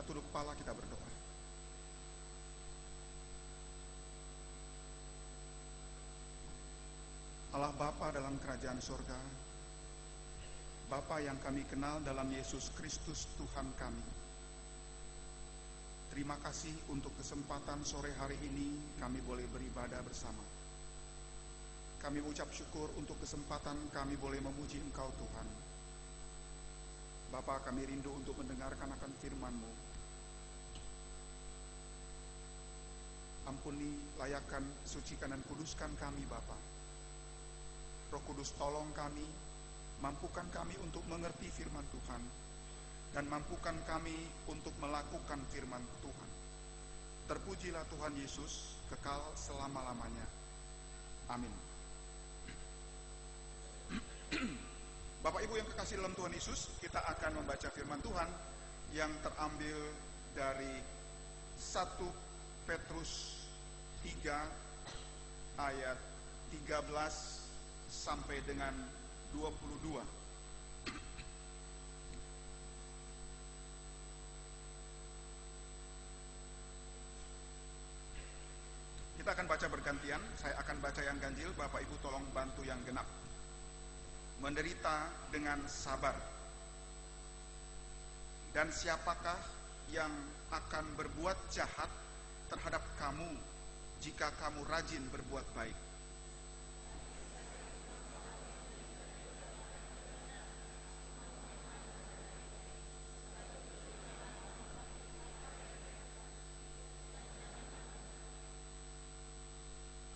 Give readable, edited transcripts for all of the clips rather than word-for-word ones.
tunduk kepala, kita berdoa. Allah Bapa dalam kerajaan surga, Bapa yang kami kenal dalam Yesus Kristus Tuhan kami, terima kasih untuk kesempatan sore hari ini kami boleh beribadah bersama. Kami ucap syukur untuk kesempatan kami boleh memuji Engkau Tuhan. Bapa, kami rindu untuk mendengarkan akan firman-Mu. Ampuni, layakkan, sucikan dan kuduskan kami Bapa. Roh Kudus tolong kami, mampukan kami untuk mengerti firman Tuhan, dan mampukan kami untuk melakukan firman Tuhan. Terpujilah Tuhan Yesus, kekal selama-lamanya. Amin. Bapak Ibu yang kekasih dalam Tuhan Yesus, kita akan membaca firman Tuhan yang terambil dari 1 Petrus 3 ayat 13 sampai dengan 22. Kita akan baca bergantian, saya akan baca yang ganjil, Bapak Ibu tolong bantu yang genap. Menderita dengan sabar. Dan siapakah yang akan berbuat jahat terhadap kamu jika kamu rajin berbuat baik?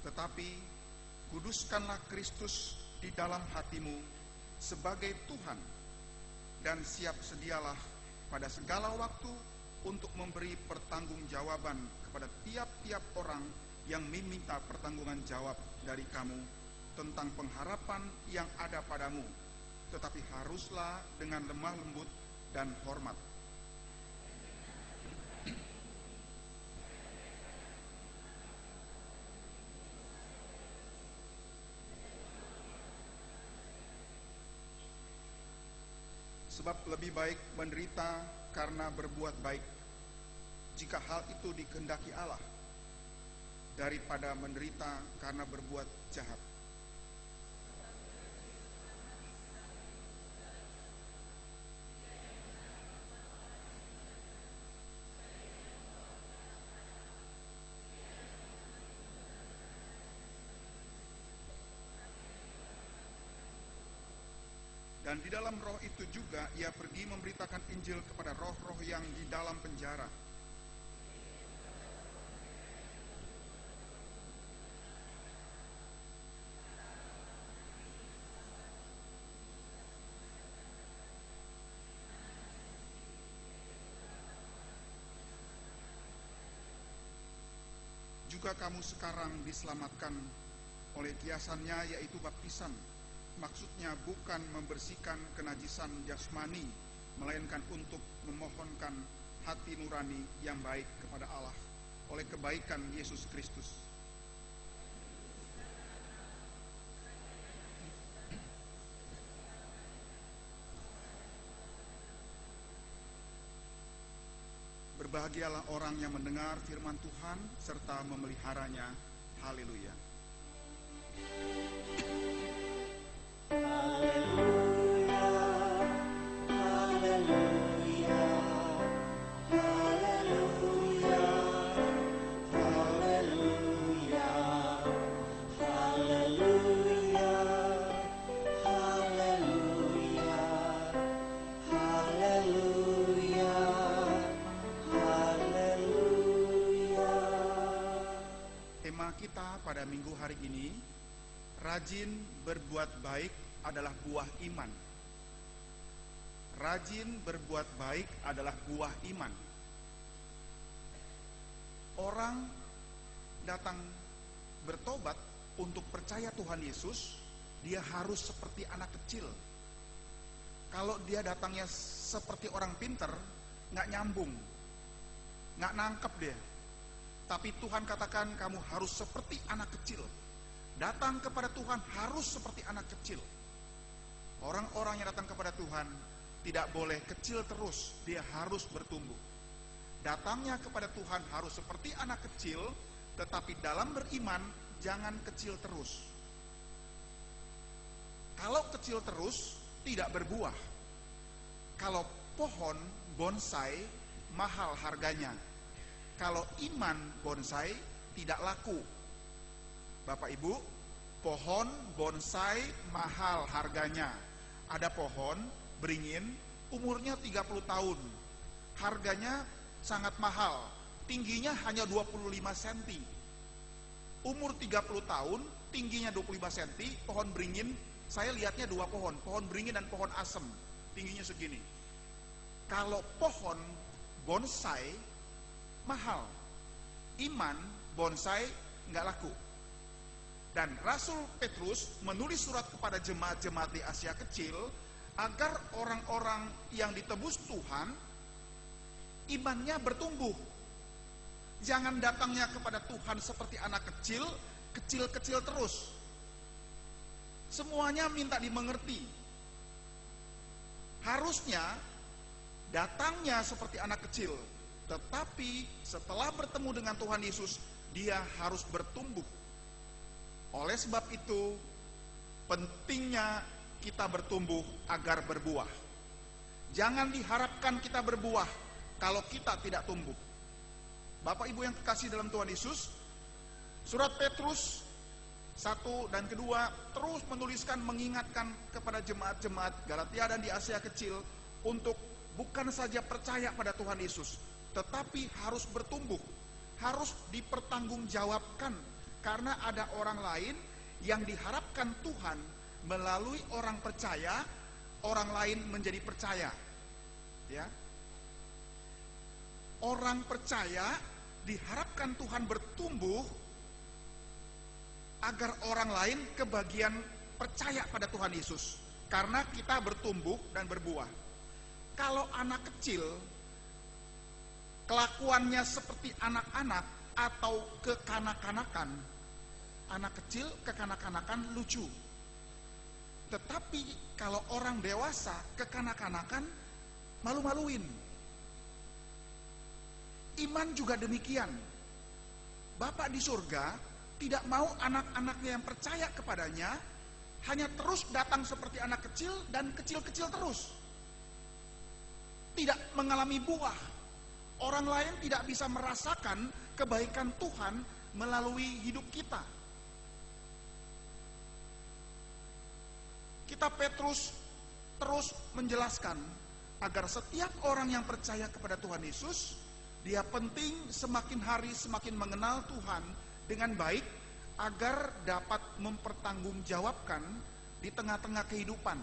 Tetapi kuduskanlah Kristus di dalam hatimu sebagai Tuhan, dan siap sedialah pada segala waktu untuk memberi pertanggungjawaban kepada tiap-tiap orang yang meminta pertanggungan jawab dari kamu tentang pengharapan yang ada padamu, tetapi haruslah dengan lemah lembut dan hormat. Sebab lebih baik menderita karena berbuat baik, jika hal itu dikehendaki Allah, daripada menderita karena berbuat jahat. Dan di dalam roh itu juga ia pergi memberitakan Injil kepada roh-roh yang di dalam penjara. Juga kamu sekarang diselamatkan oleh kiasannya, yaitu baptisan. Maksudnya bukan membersihkan kenajisan jasmani, melainkan untuk memohonkan hati nurani yang baik kepada Allah oleh kebaikan Yesus Kristus. Berbahagialah orang yang mendengar firman Tuhan serta memeliharanya. Haleluya. Tema kita pada minggu hari ini, rajin berbuat baik adalah buah iman. Rajin berbuat baik adalah buah iman. Orang datang bertobat untuk percaya Tuhan Yesus, dia harus seperti anak kecil. Kalau dia datangnya seperti orang pinter, nggak nyambung, nggak nangkep dia. Tapi Tuhan katakan kamu harus seperti anak kecil. Datang kepada Tuhan harus seperti anak kecil. Orang-orang yang datang kepada Tuhan tidak boleh kecil terus, dia harus bertumbuh. Datangnya kepada Tuhan harus seperti anak kecil, tetapi dalam beriman jangan kecil terus. Kalau kecil terus tidak berbuah. Kalau pohon bonsai mahal harganya. Kalau iman bonsai tidak laku. Bapak Ibu, pohon bonsai mahal harganya. Ada pohon beringin umurnya 30 tahun. Harganya sangat mahal. Tingginya hanya 25 cm. Umur 30 tahun, tingginya 25 cm, pohon beringin. Saya lihatnya dua pohon beringin dan pohon asem. Tingginya segini. Kalau pohon bonsai mahal. Iman bonsai nggak laku. Dan Rasul Petrus menulis surat kepada jemaat-jemaat di Asia Kecil agar orang-orang yang ditebus Tuhan imannya bertumbuh. Jangan datangnya kepada Tuhan seperti anak kecil, kecil-kecil terus. Semuanya minta dimengerti. Harusnya datangnya seperti anak kecil, tetapi setelah bertemu dengan Tuhan Yesus, dia harus bertumbuh. Oleh sebab itu, pentingnya kita bertumbuh agar berbuah. Jangan diharapkan kita berbuah kalau kita tidak tumbuh. Bapak Ibu yang kekasih dalam Tuhan Yesus, surat Petrus 1 dan 2 terus menuliskan, mengingatkan kepada jemaat-jemaat Galatia dan di Asia Kecil untuk bukan saja percaya pada Tuhan Yesus, tetapi harus bertumbuh, harus dipertanggungjawabkan, karena ada orang lain yang diharapkan Tuhan melalui orang percaya, orang lain menjadi percaya. Ya. Orang percaya diharapkan Tuhan bertumbuh agar orang lain kebagian percaya pada Tuhan Yesus, karena kita bertumbuh dan berbuah. Kalau anak kecil kelakuannya seperti anak-anak atau kekanak-kanakan, anak kecil kekanak-kanakan lucu. Tetapi kalau orang dewasa kekanak-kanakan malu-maluin. Iman juga demikian. Bapa di surga tidak mau anak-anaknya yang percaya kepadanya hanya terus datang seperti anak kecil dan kecil-kecil terus. Tidak mengalami buah. Orang lain tidak bisa merasakan kebaikan Tuhan melalui hidup kita. Kitab Petrus terus menjelaskan agar setiap orang yang percaya kepada Tuhan Yesus, dia penting semakin hari semakin mengenal Tuhan dengan baik agar dapat mempertanggungjawabkan di tengah-tengah kehidupan.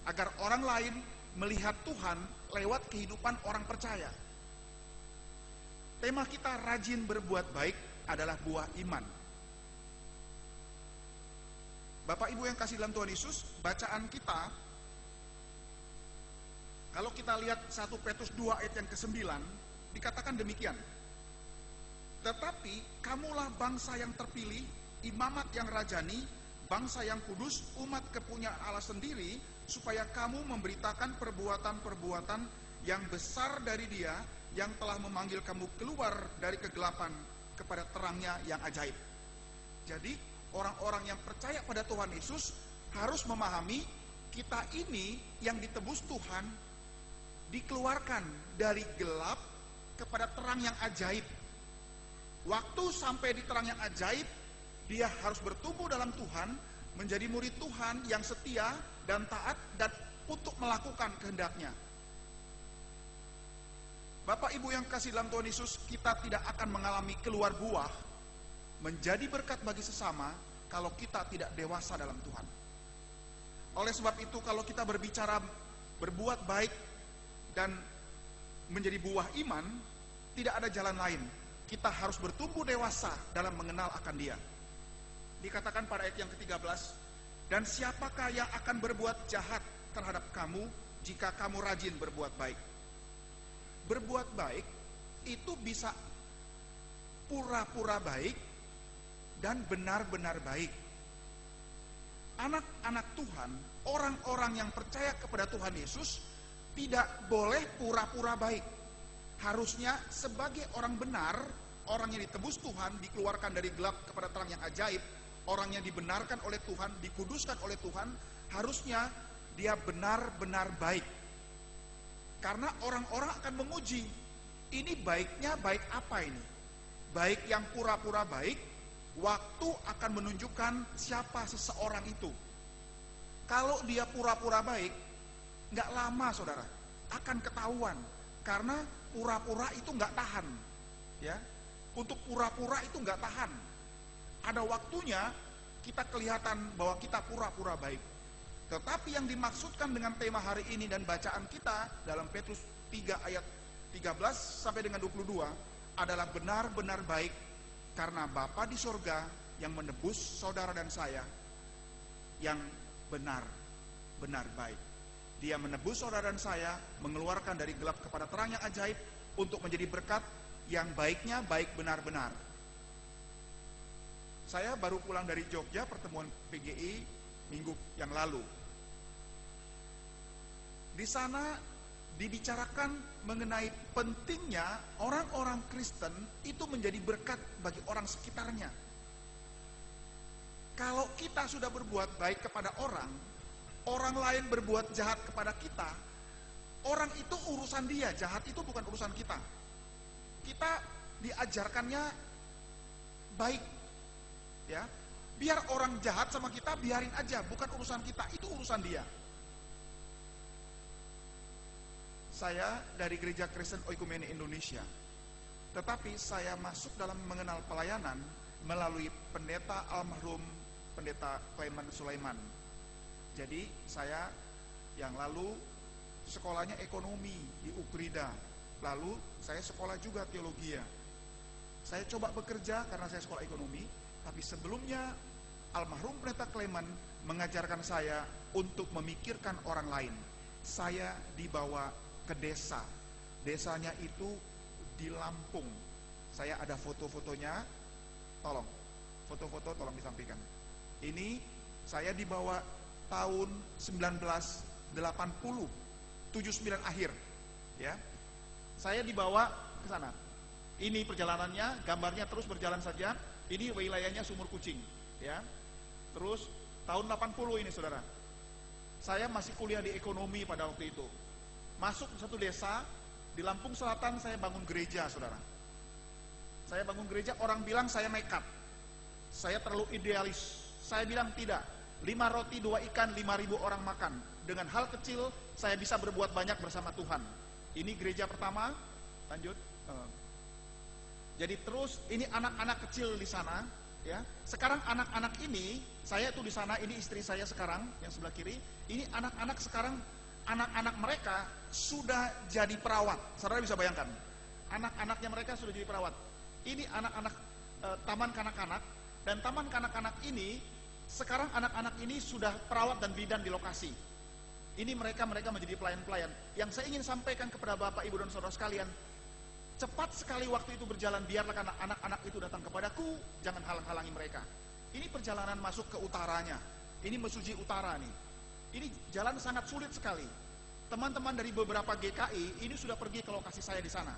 Agar orang lain melihat Tuhan lewat kehidupan orang percaya. Tema kita rajin berbuat baik adalah buah iman. Bapak Ibu yang kasih dalam Tuhan Yesus, bacaan kita, kalau kita lihat 1 Petrus 2 ayat yang ke-9, dikatakan demikian. Tetapi kamulah bangsa yang terpilih, imamat yang rajani, bangsa yang kudus, umat kepunyaan Allah sendiri, supaya kamu memberitakan perbuatan-perbuatan yang besar dari Dia yang telah memanggil kamu keluar dari kegelapan kepada terangnya yang ajaib. Jadi orang-orang yang percaya pada Tuhan Yesus harus memahami kita ini yang ditebus Tuhan dikeluarkan dari gelap kepada terang yang ajaib. Waktu sampai di terang yang ajaib, dia harus bertumbuh dalam Tuhan, menjadi murid Tuhan yang setia dan taat dan untuk melakukan kehendaknya. Bapak Ibu yang kasih dalam Tuhan Yesus, kita tidak akan mengalami keluar buah, menjadi berkat bagi sesama kalau kita tidak dewasa dalam Tuhan. Oleh sebab itu, kalau kita berbicara berbuat baik dan menjadi buah iman, tidak ada jalan lain. Kita harus bertumbuh dewasa dalam mengenal akan Dia. Dikatakan pada ayat yang ke-13, dan siapakah yang akan berbuat jahat terhadap kamu jika kamu rajin berbuat baik? Berbuat baik itu bisa pura-pura baik dan benar-benar baik. Anak-anak Tuhan, orang-orang yang percaya kepada Tuhan Yesus tidak boleh pura-pura baik. harusnya sebagai orang benar, orang yang ditebus Tuhan, dikeluarkan dari gelap kepada terang yang ajaib, orang yang dibenarkan oleh Tuhan, dikuduskan oleh Tuhan, harusnya dia benar-benar baik. Karena orang-orang akan menguji, ini baiknya baik apa ini? Baik yang pura-pura baik, waktu akan menunjukkan siapa seseorang itu. Kalau dia pura-pura baik, nggak lama saudara, akan ketahuan. Karena pura-pura itu nggak tahan. Ya, untuk pura-pura itu nggak tahan. Ada waktunya kita kelihatan bahwa kita pura-pura baik. Tetapi yang dimaksudkan dengan tema hari ini dan bacaan kita dalam Petrus 3 ayat 13 sampai dengan 22 adalah benar-benar baik karena Bapa di sorga yang menebus saudara dan saya yang benar-benar baik. Dia menebus saudara dan saya, mengeluarkan dari gelap kepada terang yang ajaib untuk menjadi berkat yang baiknya baik benar-benar. Saya baru pulang dari Jogja, pertemuan PGI minggu yang lalu. Di sana dibicarakan mengenai pentingnya orang-orang Kristen itu menjadi berkat bagi orang sekitarnya. Kalau kita sudah berbuat baik kepada orang, orang lain berbuat jahat kepada kita, orang itu urusan dia, jahat itu bukan urusan kita. Kita diajarkannya baik, ya. Biar orang jahat sama kita, biarin aja, bukan urusan kita, itu urusan dia. Saya dari Gereja Kristen Oikumene Indonesia, tetapi saya masuk dalam mengenal pelayanan melalui pendeta almarhum Pendeta Clement Sulaiman. Jadi saya yang lalu sekolahnya ekonomi di Ukrida, lalu saya sekolah juga teologi. Saya coba bekerja karena saya sekolah ekonomi, tapi sebelumnya almarhum Pendeta Clement mengajarkan saya untuk memikirkan orang lain. Saya dibawa ke desa, desanya itu di Lampung. Saya ada foto-fotonya, tolong, foto-foto tolong disampaikan. Ini saya dibawa tahun 1980, 79 akhir, ya. Saya dibawa ke sana. Ini perjalanannya, gambarnya terus berjalan saja. Ini wilayahnya Sumur Kucing, ya. Terus tahun 80 ini saudara, saya masih kuliah di ekonomi pada waktu itu. Masuk satu desa di Lampung Selatan, saya bangun gereja saudara. Saya bangun gereja, orang bilang saya nekat, saya terlalu idealis. Saya bilang tidak, 5 roti 2 ikan 5.000 orang makan. Dengan hal kecil saya bisa berbuat banyak bersama Tuhan. Ini gereja pertama, lanjut. Jadi terus ini anak-anak kecil di sana, ya. Sekarang anak-anak ini, saya tuh di sana, ini istri saya sekarang yang sebelah kiri. Ini anak-anak sekarang, anak-anak mereka sudah jadi perawat. Saudara bisa bayangkan, anak-anaknya mereka sudah jadi perawat. Ini anak-anak taman kanak-kanak, dan taman kanak-kanak ini sekarang anak-anak ini sudah perawat dan bidan di lokasi. Ini mereka menjadi pelayan-pelayan. Yang saya ingin sampaikan kepada Bapak, Ibu, dan saudara sekalian, cepat sekali waktu itu berjalan, biarlah anak-anak itu datang kepadaku, jangan halang-halangi mereka. Ini perjalanan masuk ke utaranya, ini Mesuji Utara nih. Ini jalan sangat sulit sekali. Teman-teman dari beberapa GKI ini sudah pergi ke lokasi saya di sana.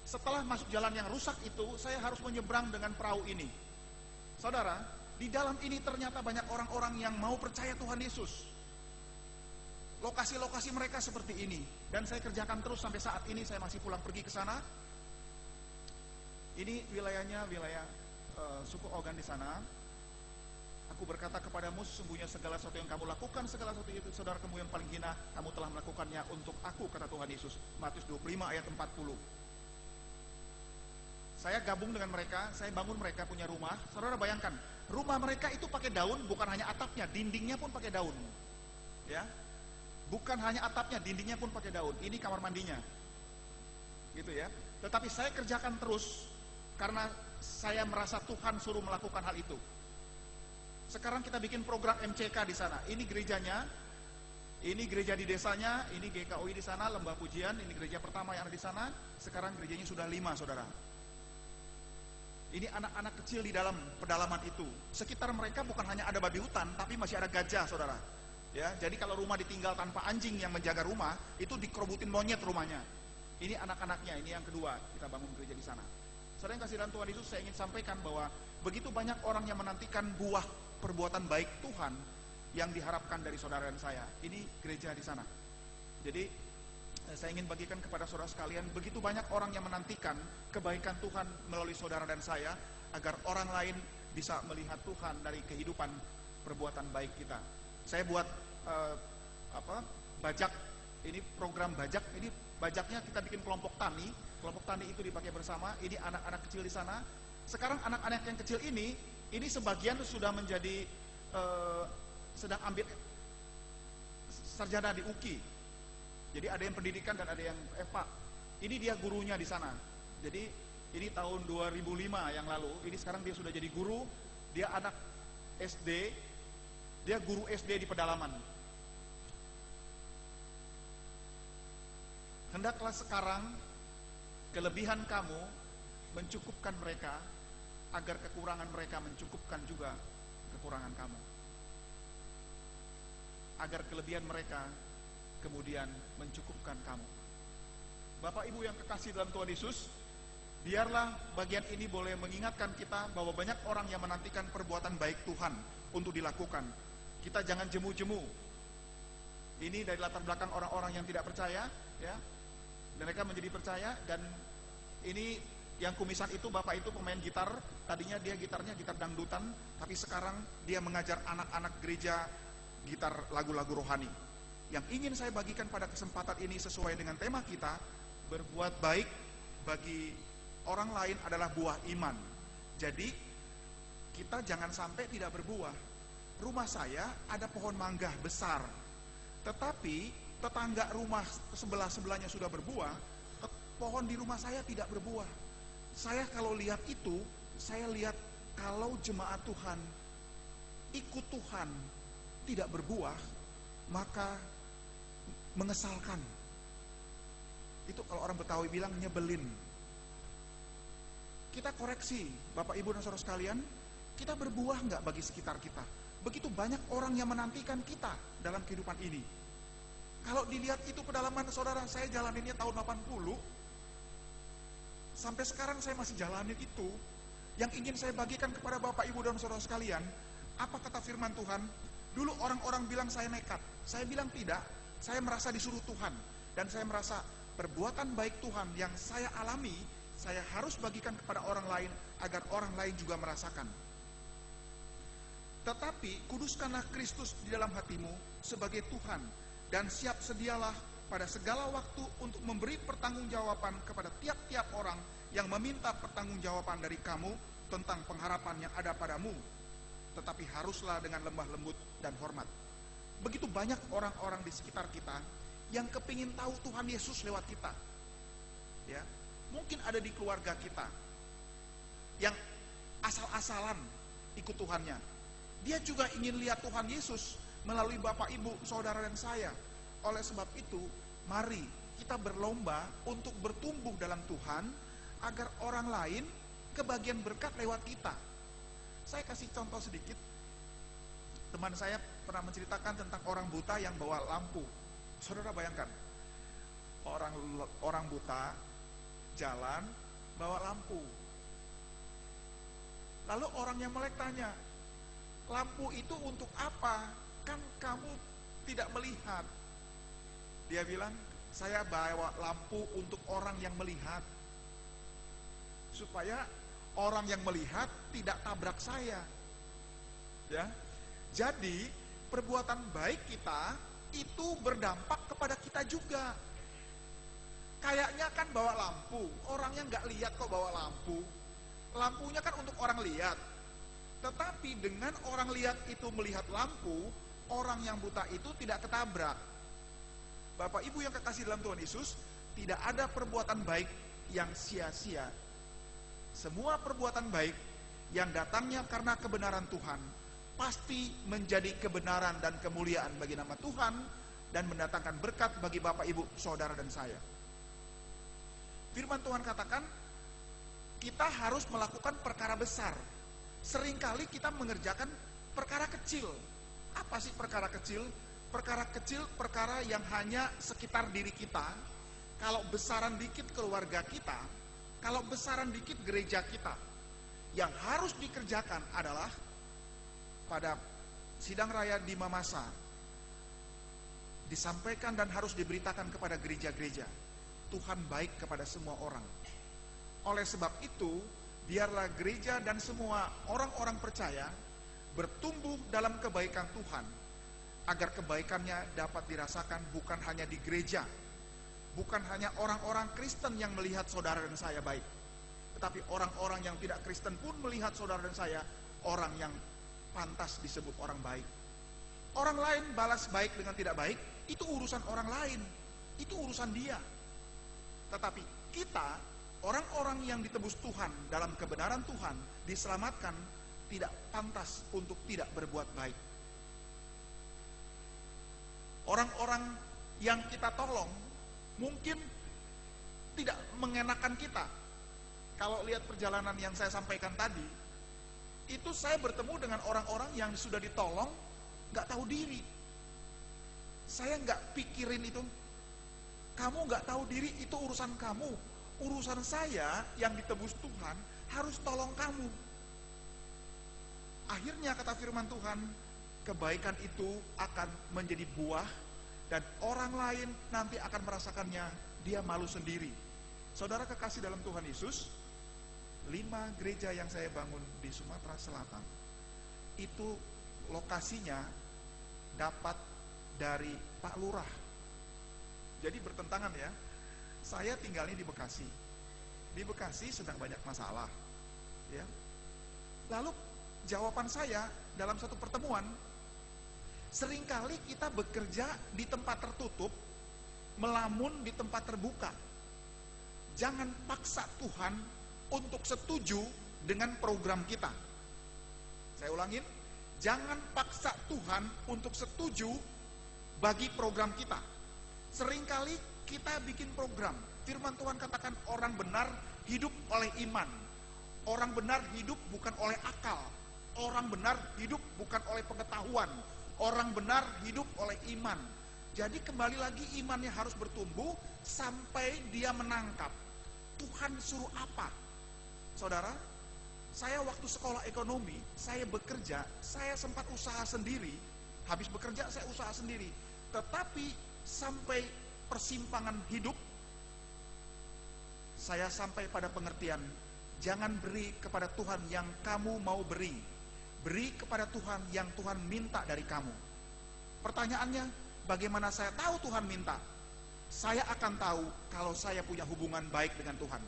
Setelah masuk jalan yang rusak itu, saya harus menyeberang dengan perahu ini. Saudara, di dalam ini ternyata banyak orang-orang yang mau percaya Tuhan Yesus. Lokasi-lokasi mereka seperti ini, dan saya kerjakan terus sampai saat ini. Saya masih pulang pergi ke sana. Ini wilayahnya wilayah suku Ogan di sana. Aku berkata kepadamu, sesungguhnya segala sesuatu yang kamu lakukan, segala sesuatu itu saudara kamu yang paling hina, kamu telah melakukannya untuk aku, kata Tuhan Yesus. Matius 25 ayat 40. Saya gabung dengan mereka, saya bangun mereka punya rumah. Saudara bayangkan, rumah mereka itu pakai daun, bukan hanya atapnya, dindingnya pun pakai daun. Ya. Bukan hanya atapnya, dindingnya pun pakai daun. Ini kamar mandinya. Gitu ya. Tetapi saya kerjakan terus karena saya merasa Tuhan suruh melakukan hal itu. Sekarang kita bikin program MCK di sana. Ini gerejanya, ini gereja di desanya, ini GKOI di sana, lembah pujian, ini gereja pertama yang ada di sana. Sekarang gerejanya sudah 5, saudara. Ini anak-anak kecil di dalam pedalaman itu. Sekitar mereka bukan hanya ada babi hutan, tapi masih ada gajah, saudara. Ya, jadi kalau rumah ditinggal tanpa anjing yang menjaga rumah, itu dikerobutin monyet rumahnya. Ini anak-anaknya, ini yang kedua kita bangun gereja di sana. Saudara yang kasih dalam Tuhan Yesus, saya ingin sampaikan bahwa begitu banyak orang yang menantikan buah perbuatan baik Tuhan yang diharapkan dari saudara dan saya. Ini gereja di sana. Jadi saya ingin bagikan kepada saudara sekalian, begitu banyak orang yang menantikan kebaikan Tuhan melalui saudara dan saya, agar orang lain bisa melihat Tuhan dari kehidupan perbuatan baik kita. Saya buat bajak, ini program bajak, ini bajaknya kita bikin kelompok tani itu dipakai bersama. Ini anak-anak kecil di sana. Sekarang anak-anak yang kecil ini sebagian sudah menjadi sedang ambil sarjana di UKI. Jadi ada yang pendidikan dan ada yang Pak, ini dia gurunya di sana. Jadi ini tahun 2005 yang lalu, ini sekarang dia sudah jadi guru. Dia anak SD, dia guru SD di pedalaman. Hendaklah sekarang kelebihan kamu mencukupkan mereka, agar kekurangan mereka mencukupkan juga kekurangan kamu. Agar kelebihan mereka kemudian mencukupkan kamu. Bapak Ibu yang kekasih dalam Tuhan Yesus, biarlah bagian ini boleh mengingatkan kita bahwa banyak orang yang menantikan perbuatan baik Tuhan untuk dilakukan. Kita jangan jemu-jemu. Ini dari latar belakang orang-orang yang tidak percaya, ya. Dan mereka menjadi percaya. Dan ini yang kumisan itu, bapak itu pemain gitar. Tadinya dia gitarnya gitar dangdutan, tapi sekarang dia mengajar anak-anak gereja gitar lagu-lagu rohani. Yang ingin saya bagikan pada kesempatan ini sesuai dengan tema kita, berbuat baik bagi orang lain adalah buah iman. Jadi kita jangan sampai tidak berbuah. Rumah saya ada pohon mangga besar, tetapi tetangga rumah sebelah-sebelahnya sudah berbuah, pohon di rumah saya tidak berbuah. Saya kalau lihat itu, saya lihat kalau jemaat Tuhan ikut Tuhan tidak berbuah, maka mengesalkan. Itu kalau orang Betawi bilang nyebelin. Kita koreksi, Bapak Ibu dan saudara sekalian, kita berbuah nggak bagi sekitar kita? Begitu banyak orang yang menantikan kita dalam kehidupan ini. Kalau dilihat itu pedalaman saudara, saya jalaninnya tahun 80, sampai sekarang saya masih jalanin itu. Yang ingin saya bagikan kepada Bapak Ibu dan saudara sekalian, apa kata firman Tuhan? Dulu orang-orang bilang saya nekat, saya bilang tidak. Saya merasa disuruh Tuhan, dan saya merasa perbuatan baik Tuhan yang saya alami, saya harus bagikan kepada orang lain, agar orang lain juga merasakan. Tetapi kuduskanlah Kristus di dalam hatimu sebagai Tuhan, dan siap sedialah pada segala waktu untuk memberi pertanggungjawaban kepada tiap-tiap orang yang meminta pertanggungjawaban dari kamu tentang pengharapan yang ada padamu. Tetapi haruslah dengan lemah lembut dan hormat. Begitu banyak orang-orang di sekitar kita yang kepingin tahu Tuhan Yesus lewat kita. Ya, mungkin ada di keluarga kita yang asal-asalan ikut Tuhannya. Dia juga ingin lihat Tuhan Yesus melalui Bapak, Ibu, saudara dan saya. Oleh sebab itu, mari kita berlomba untuk bertumbuh dalam Tuhan, agar orang lain kebagian berkat lewat kita. Saya kasih contoh sedikit. Teman saya pernah menceritakan tentang orang buta yang bawa lampu. Saudara bayangkan, orang buta jalan bawa lampu. Lalu orang yang melek tanya, lampu itu untuk apa? Kan kamu tidak melihat. Dia bilang, saya bawa lampu untuk orang yang melihat, supaya orang yang melihat tidak tabrak saya. Ya, jadi perbuatan baik kita itu berdampak kepada kita juga. Kayaknya kan bawa lampu, orangnya nggak lihat kok bawa lampu. Lampunya kan untuk orang lihat. Tetapi dengan orang lihat itu melihat lampu, orang yang buta itu tidak ketabrak. Bapak Ibu yang kekasih dalam Tuhan Yesus, tidak ada perbuatan baik yang sia-sia. Semua perbuatan baik yang datangnya karena kebenaran Tuhan pasti menjadi kebenaran dan kemuliaan bagi nama Tuhan, dan mendatangkan berkat bagi Bapak, Ibu, saudara dan saya. Firman Tuhan katakan, kita harus melakukan perkara besar. Seringkali kita mengerjakan perkara kecil. Apa sih perkara kecil? Perkara kecil, perkara yang hanya sekitar diri kita, kalau besaran dikit keluarga kita, kalau besaran dikit gereja kita, yang harus dikerjakan adalah pada sidang raya di Mamasa disampaikan dan harus diberitakan kepada gereja-gereja, Tuhan baik kepada semua orang. Oleh sebab itu, biarlah gereja dan semua orang-orang percaya bertumbuh dalam kebaikan Tuhan, agar kebaikannya dapat dirasakan bukan hanya di gereja, bukan hanya orang-orang Kristen yang melihat saudara dan saya baik, tetapi orang-orang yang tidak Kristen pun melihat saudara dan saya orang yang pantas disebut orang baik. Orang lain balas baik dengan tidak baik, itu urusan orang lain, itu urusan dia. Tetapi kita, orang-orang yang ditebus Tuhan dalam kebenaran Tuhan, diselamatkan, tidak pantas untuk tidak berbuat baik. Orang-orang yang kita tolong mungkin tidak mengenakan kita. Kalau lihat perjalanan yang saya sampaikan tadi, itu saya bertemu dengan orang-orang yang sudah ditolong gak tahu diri. Saya gak pikirin itu. Kamu gak tahu diri, itu urusan kamu. Urusan saya yang ditebus Tuhan harus tolong kamu. Akhirnya kata firman Tuhan, kebaikan itu akan menjadi buah, dan orang lain nanti akan merasakannya, dia malu sendiri. Saudara kekasih dalam Tuhan Yesus, 5 gereja yang saya bangun di Sumatera Selatan, itu lokasinya dapat dari Pak Lurah. Jadi bertentangan ya. Saya tinggalnya di Bekasi. Di Bekasi sedang banyak masalah, ya. Lalu jawaban saya dalam satu pertemuan, seringkali kita bekerja di tempat tertutup, melamun di tempat terbuka. Jangan paksa Tuhan untuk setuju dengan program kita. Saya ulangin, jangan paksa Tuhan untuk setuju bagi program kita. Seringkali kita bikin program. Firman Tuhan katakan orang benar hidup oleh iman. Orang benar hidup bukan oleh akal. Orang benar hidup bukan oleh pengetahuan. Orang benar hidup oleh iman. Jadi kembali lagi imannya harus bertumbuh sampai dia menangkap Tuhan suruh apa. Saudara, saya waktu sekolah ekonomi, saya bekerja, saya sempat usaha sendiri. Habis bekerja saya usaha sendiri. Tetapi sampai persimpangan hidup, saya sampai pada pengertian, jangan beri kepada Tuhan yang kamu mau beri. Beri kepada Tuhan yang Tuhan minta dari kamu. Pertanyaannya, bagaimana saya tahu Tuhan minta? Saya akan tahu kalau saya punya hubungan baik dengan Tuhan.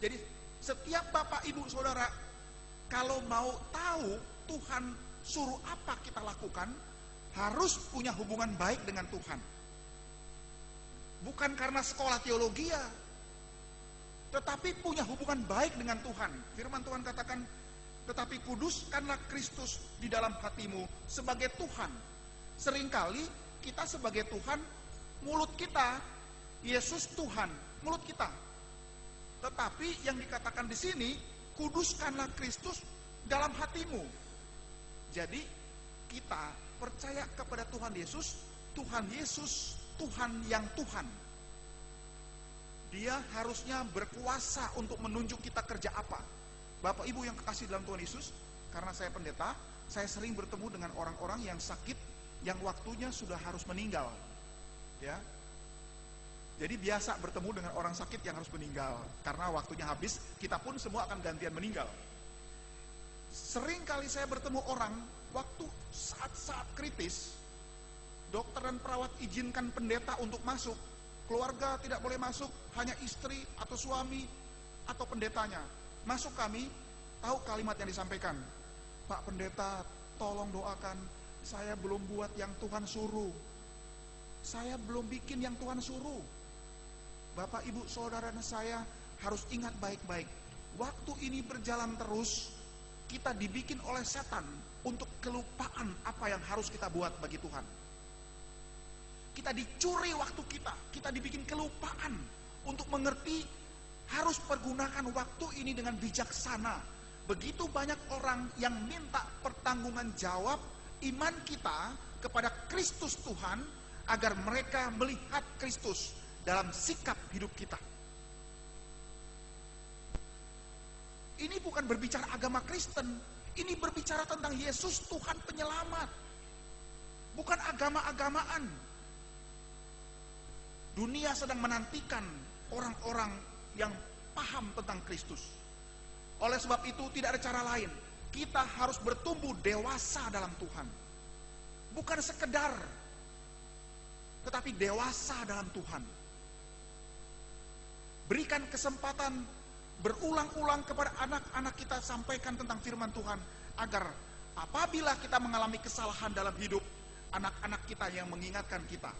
Jadi setiap Bapak Ibu Saudara, kalau mau tahu Tuhan suruh apa kita lakukan, harus punya hubungan baik dengan Tuhan. Bukan karena sekolah teologi ya, tetapi punya hubungan baik dengan Tuhan. Firman Tuhan katakan, tetapi kuduskanlah Kristus di dalam hatimu sebagai Tuhan. Seringkali kita sebagai Tuhan, mulut kita, Yesus Tuhan, mulut kita. Tetapi yang dikatakan di sini, kuduskanlah Kristus dalam hatimu. Jadi kita percaya kepada Tuhan Yesus, Tuhan yang Tuhan. Dia harusnya berkuasa untuk menunjuk kita kerja apa. Bapak Ibu yang kekasih dalam Tuhan Yesus, karena saya pendeta, saya sering bertemu dengan orang-orang yang sakit, yang waktunya sudah harus meninggal. Ya. Jadi biasa bertemu dengan orang sakit yang harus meninggal, karena waktunya habis, kita pun semua akan gantian meninggal. Sering kali saya bertemu orang, waktu saat-saat kritis, dokter dan perawat izinkan pendeta untuk masuk. Keluarga tidak boleh masuk, hanya istri atau suami atau pendetanya. Masuk kami, tahu kalimat yang disampaikan, Pak Pendeta, tolong doakan, saya belum buat yang Tuhan suruh. Saya belum bikin yang Tuhan suruh. Bapak, Ibu, Saudara dan saya harus ingat baik-baik. Waktu ini berjalan terus, kita dibikin oleh setan untuk kelupaan apa yang harus kita buat bagi Tuhan. Kita dicuri waktu kita dibikin kelupaan untuk mengerti harus pergunakan waktu ini dengan bijaksana. Begitu banyak orang yang minta pertanggungan jawab iman kita kepada Kristus Tuhan agar mereka melihat Kristus dalam sikap hidup kita. Ini bukan berbicara agama Kristen, ini berbicara tentang Yesus Tuhan penyelamat. Bukan agama-agamaan. Dunia sedang menantikan orang-orang yang paham tentang Kristus. Oleh sebab itu tidak ada cara lain. Kita harus bertumbuh dewasa dalam Tuhan. Bukan sekedar, tetapi dewasa dalam Tuhan. Berikan kesempatan berulang-ulang kepada anak-anak kita, sampaikan tentang firman Tuhan, agar apabila kita mengalami kesalahan dalam hidup, anak-anak kita yang mengingatkan kita.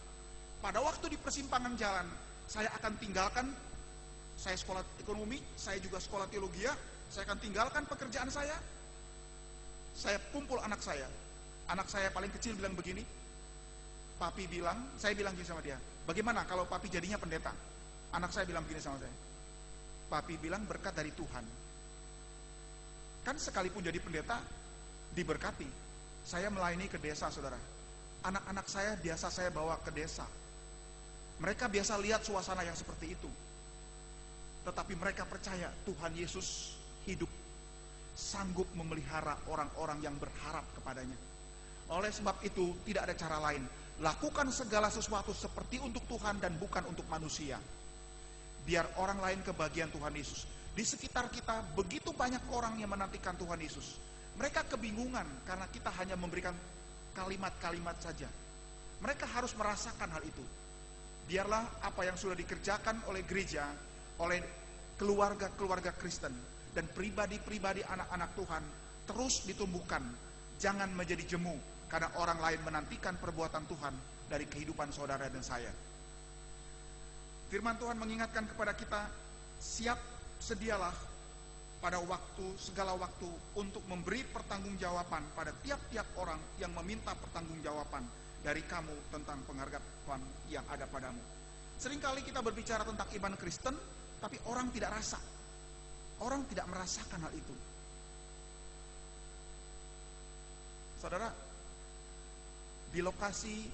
Pada waktu di persimpangan jalan, saya akan tinggalkan, saya sekolah ekonomi, saya juga sekolah teologi, saya akan tinggalkan pekerjaan saya kumpul anak saya paling kecil bilang begini, saya bilang gini sama dia, bagaimana kalau papi jadinya pendeta? Anak saya bilang begini sama saya, papi bilang berkat dari Tuhan. Kan sekalipun jadi pendeta diberkati. Saya melayani ke desa, saudara. Anak-anak saya biasa saya bawa ke desa. Mereka biasa lihat suasana yang seperti itu. Tetapi mereka percaya Tuhan Yesus hidup, sanggup memelihara orang-orang yang berharap kepadanya. Oleh sebab itu tidak ada cara lain. Lakukan segala sesuatu seperti untuk Tuhan dan bukan untuk manusia. Biar orang lain kebagian Tuhan Yesus. Di sekitar kita begitu banyak orang yang menantikan Tuhan Yesus. Mereka kebingungan karena kita hanya memberikan kalimat-kalimat saja. Mereka harus merasakan hal itu. Biarlah apa yang sudah dikerjakan oleh gereja, oleh keluarga-keluarga Kristen, dan pribadi-pribadi anak-anak Tuhan terus ditumbuhkan. Jangan menjadi jemu karena orang lain menantikan perbuatan Tuhan dari kehidupan saudara dan saya. Firman Tuhan mengingatkan kepada kita, sedialah pada segala waktu untuk memberi pertanggungjawaban pada tiap-tiap orang yang meminta pertanggungjawaban dari kamu tentang penghargaan yang ada padamu. Seringkali kita berbicara tentang iman Kristen, tapi orang tidak rasa. Orang tidak merasakan hal itu. Saudara, di lokasi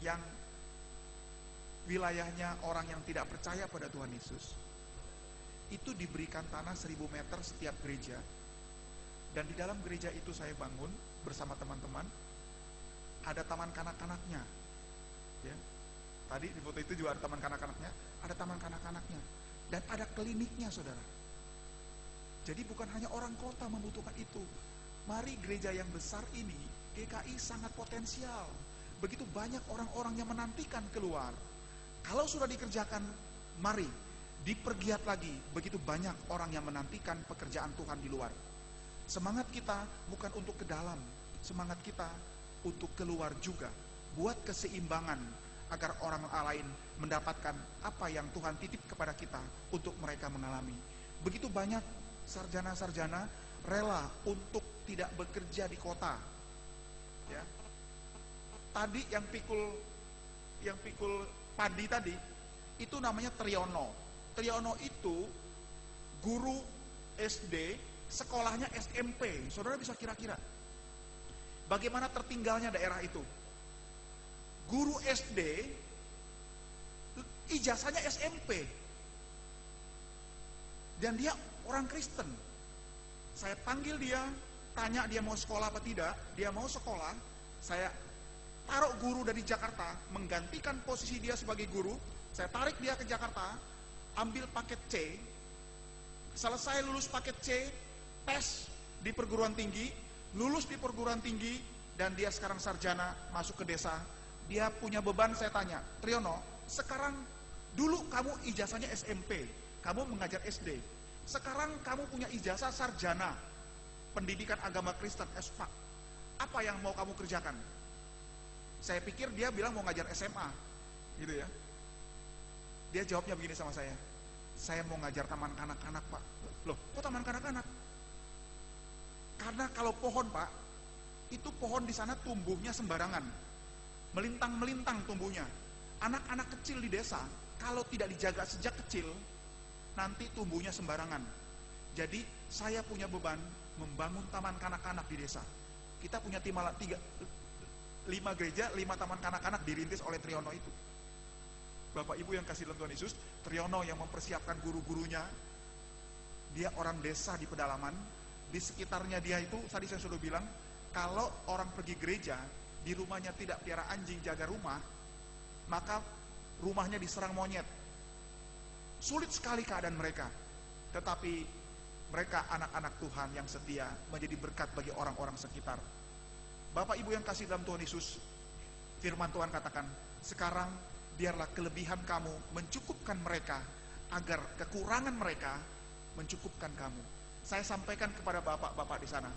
yang wilayahnya orang yang tidak percaya pada Tuhan Yesus, itu diberikan tanah 1000 meter setiap gereja. Dan di dalam gereja itu saya bangun bersama teman-teman, ada taman kanak-kanaknya. Ya. Tadi di foto itu juga ada taman kanak-kanaknya, ada taman kanak-kanaknya, dan ada kliniknya, saudara. Jadi bukan hanya orang kota membutuhkan itu. Mari gereja yang besar ini, GKI sangat potensial. Begitu banyak orang-orang yang menantikan keluar. Kalau sudah dikerjakan, mari dipergiat lagi. Begitu banyak orang yang menantikan pekerjaan Tuhan di luar. Semangat kita bukan untuk ke dalam, semangat kita untuk keluar juga. Buat keseimbangan agar orang lain mendapatkan apa yang Tuhan titip kepada kita untuk mereka mengalami. Begitu banyak sarjana-sarjana rela untuk tidak bekerja di kota. Ya. Tadi yang pikul padi tadi, itu namanya Triyono. Triyono itu guru SD, sekolahnya SMP. Saudara bisa kira-kira bagaimana tertinggalnya daerah itu? Guru SD, ijazahnya SMP, dan dia orang Kristen. Saya panggil dia, tanya dia mau sekolah apa tidak. Dia mau sekolah. Saya taruh guru dari Jakarta, menggantikan posisi dia sebagai guru. Saya tarik dia ke Jakarta, ambil paket C. Selesai lulus paket C, tes di perguruan tinggi, lulus di perguruan tinggi, dan dia sekarang sarjana, masuk ke desa. Dia punya beban. Saya tanya, Triyono, sekarang dulu kamu ijazahnya SMP, kamu mengajar SD. Sekarang kamu punya ijazah sarjana pendidikan agama Kristen, SPAK. Apa yang mau kamu kerjakan? Saya pikir dia bilang mau ngajar SMA, gitu ya. Dia jawabnya begini sama saya mau ngajar taman kanak-kanak, Pak. Loh, kok taman kanak-kanak? Karena kalau pohon, Pak, itu pohon di sana tumbuhnya sembarangan, melintang-melintang tumbuhnya. Anak-anak kecil di desa, kalau tidak dijaga sejak kecil, nanti tumbuhnya sembarangan. Jadi saya punya beban membangun taman kanak-kanak di desa. Kita punya 5 gereja, 5 taman kanak-kanak dirintis oleh Triyono itu. Bapak Ibu yang kasih dalam Tuhan Yesus, Triyono yang mempersiapkan guru-gurunya. Dia orang desa di pedalaman. Di sekitarnya dia itu, tadi saya sudah bilang, kalau orang pergi gereja, di rumahnya tidak piara anjing jaga rumah, maka rumahnya diserang monyet. Sulit sekali keadaan mereka. Tetapi mereka anak-anak Tuhan yang setia, menjadi berkat bagi orang-orang sekitar. Bapak Ibu yang kasih dalam Tuhan Yesus, firman Tuhan katakan, sekarang biarlah kelebihan kamu mencukupkan mereka, agar kekurangan mereka mencukupkan kamu. Saya sampaikan kepada bapak-bapak di sana,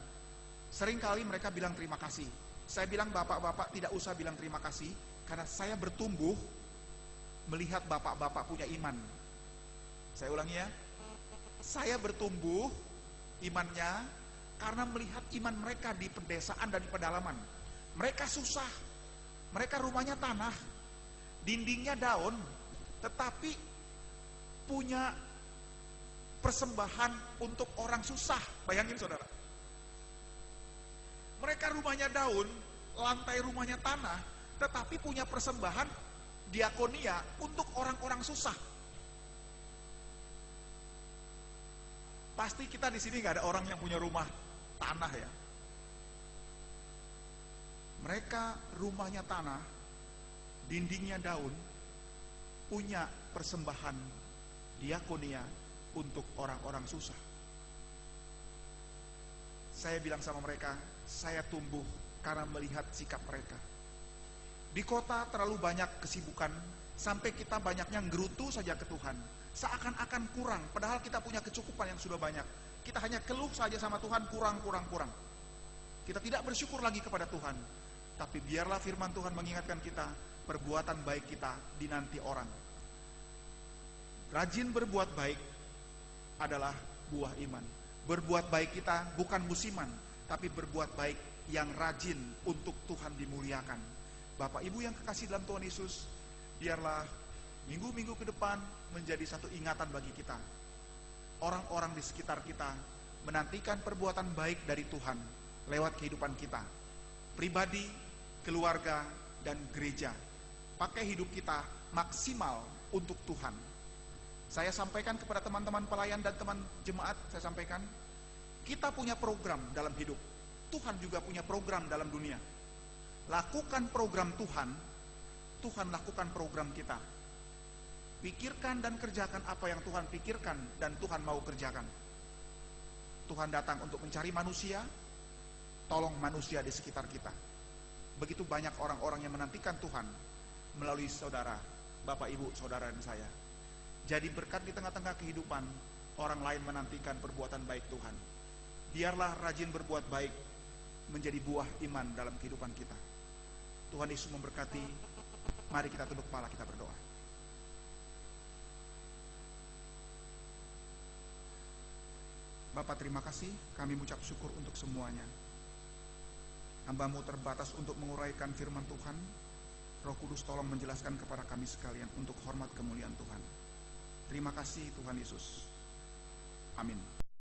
seringkali mereka bilang terima kasih. Saya bilang bapak-bapak tidak usah bilang terima kasih, karena saya bertumbuh melihat bapak-bapak punya iman. Saya ulangi ya, saya bertumbuh imannya karena melihat iman mereka di pedesaan dan di pedalaman. Mereka susah, mereka rumahnya tanah, dindingnya daun, tetapi punya persembahan untuk orang susah. Bayangin saudara, mereka rumahnya daun, lantai rumahnya tanah, tetapi punya persembahan diakonia untuk orang-orang susah. Pasti kita di sini nggak ada orang yang punya rumah tanah ya. Mereka rumahnya tanah, dindingnya daun, punya persembahan diakonia untuk orang-orang susah. Saya bilang sama mereka, saya tumbuh karena melihat sikap mereka. Di kota terlalu banyak kesibukan, sampai kita banyaknya nggerutu saja ke Tuhan. Seakan-akan kurang, padahal kita punya kecukupan yang sudah banyak. Kita hanya keluh saja sama Tuhan, kurang. Kita tidak bersyukur lagi kepada Tuhan. Tapi biarlah firman Tuhan mengingatkan kita, perbuatan baik kita dinanti orang. Rajin berbuat baik adalah buah iman. Berbuat baik kita bukan musiman, tapi berbuat baik yang rajin untuk Tuhan dimuliakan. Bapak Ibu yang kekasih dalam Tuhan Yesus, biarlah minggu-minggu ke depan menjadi satu ingatan bagi kita. Orang-orang di sekitar kita menantikan perbuatan baik dari Tuhan lewat kehidupan kita, pribadi, keluarga, dan gereja. Pakai hidup kita maksimal untuk Tuhan. Saya sampaikan kepada teman-teman pelayan dan teman jemaat, saya sampaikan, kita punya program dalam hidup. Tuhan juga punya program dalam dunia. Lakukan program Tuhan, Tuhan lakukan program kita. Pikirkan dan kerjakan apa yang Tuhan pikirkan dan Tuhan mau kerjakan. Tuhan datang untuk mencari manusia, tolong manusia di sekitar kita. Begitu banyak orang-orang yang menantikan Tuhan melalui saudara, Bapak Ibu, saudara dan saya. Jadi berkat di tengah-tengah kehidupan, orang lain menantikan perbuatan baik Tuhan. Biarlah rajin berbuat baik menjadi buah iman dalam kehidupan kita. Tuhan Yesus memberkati. Mari kita tunduk kepala, kita berdoa. Bapak, terima kasih, kami mengucap syukur untuk semuanya. Hamba-Mu terbatas untuk menguraikan firman Tuhan. Roh Kudus tolong menjelaskan kepada kami sekalian untuk hormat kemuliaan Tuhan. Terima kasih Tuhan Yesus. Amin.